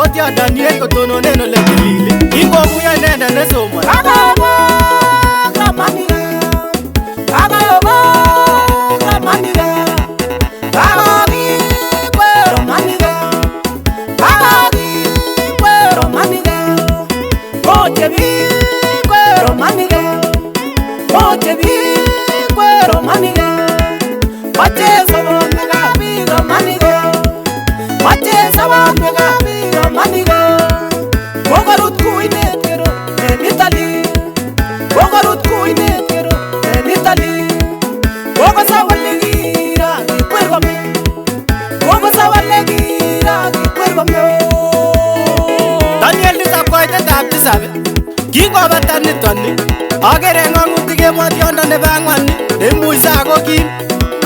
motiondo nie kotononen ole tilil ingokuyo inendet nesomoni kingobata nitoni agere ng'ang'utik emotiondo nebo ang'wan neimuch sakokim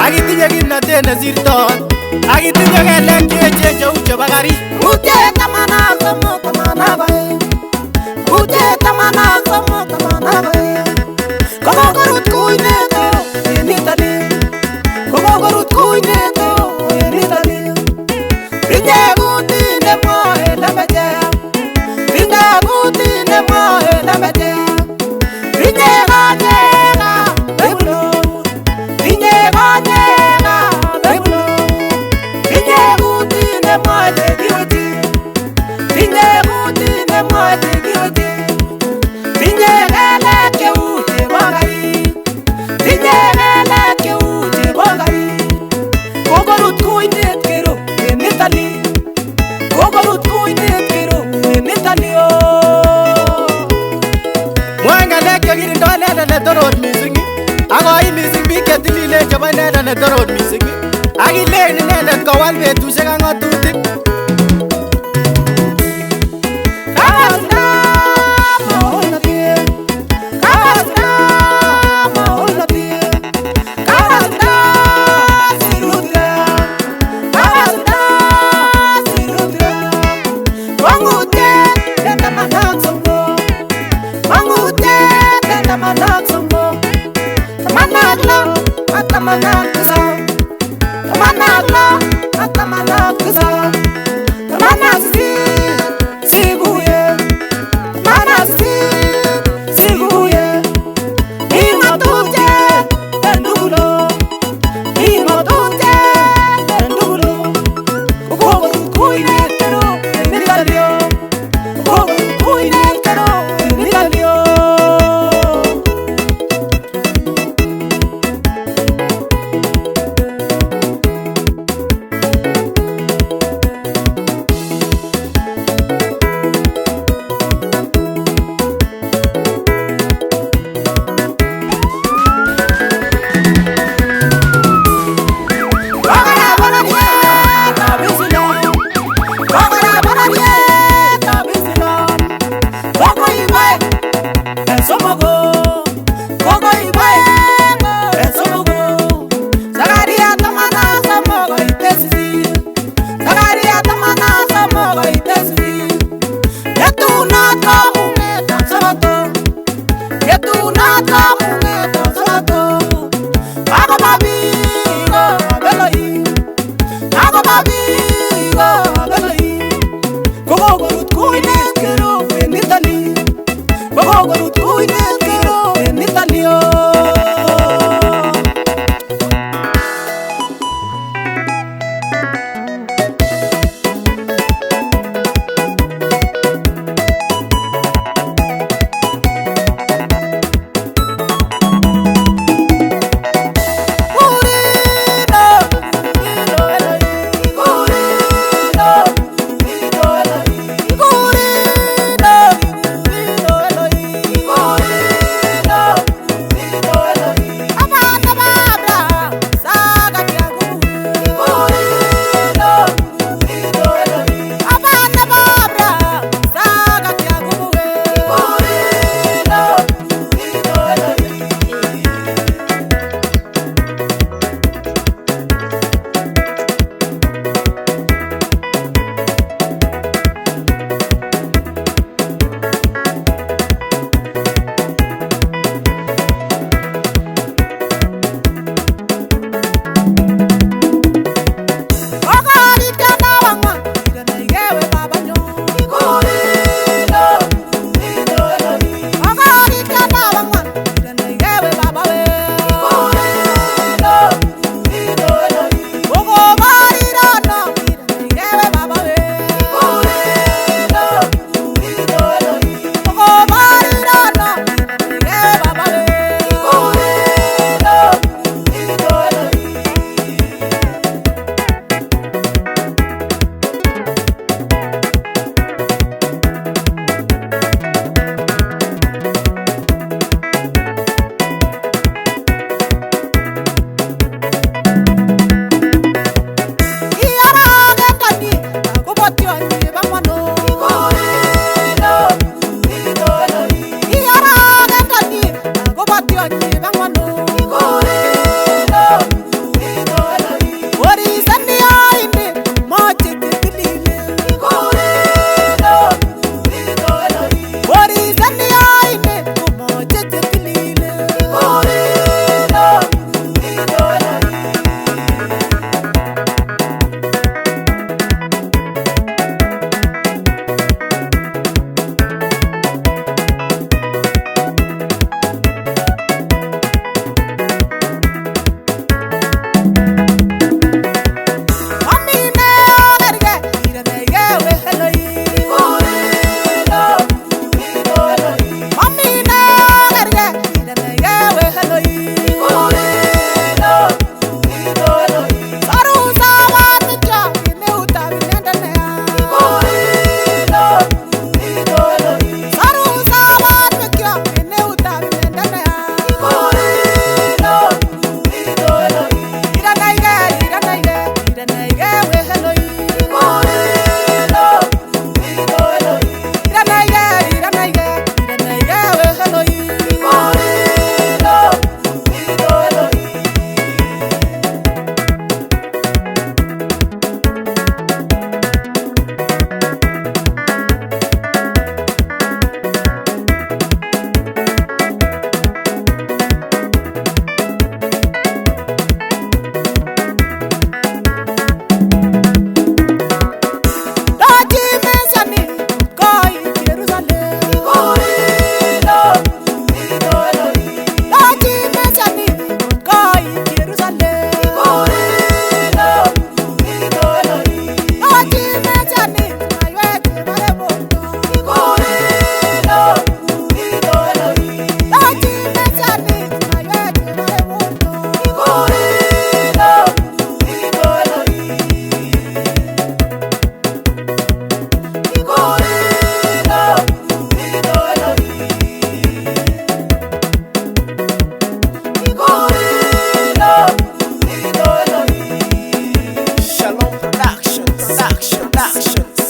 akitinye kimnatet nesirtoi akitinye kelek cheechen cheu chebo karit Ute tamana bae Ute tamana bae Kokorut kuineto en Italy Kokorut kuineto en Italy Pinye kutine moe lemeche Pinye kutine moe lemeche Pinye kanyega bebulo Pinye kanyega bebulo Pinye kutine moe tekiwiti Pinye kutine moe tekiwiti Pinye keleke ute bogari Pinye keleke ute bogari Kokorut kuinet kero en Italy Kokorut kuinet kero en Italy mwae ng'alek chekirindoi inendet netorot mising akoim mising biik chetililen chebo inendet netorot mising akilein inendet kowal betusiek ak ng'atutik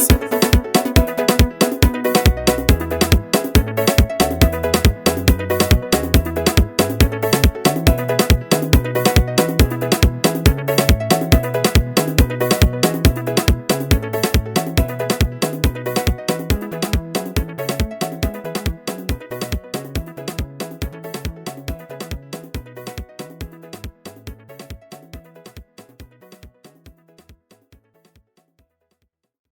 Peace.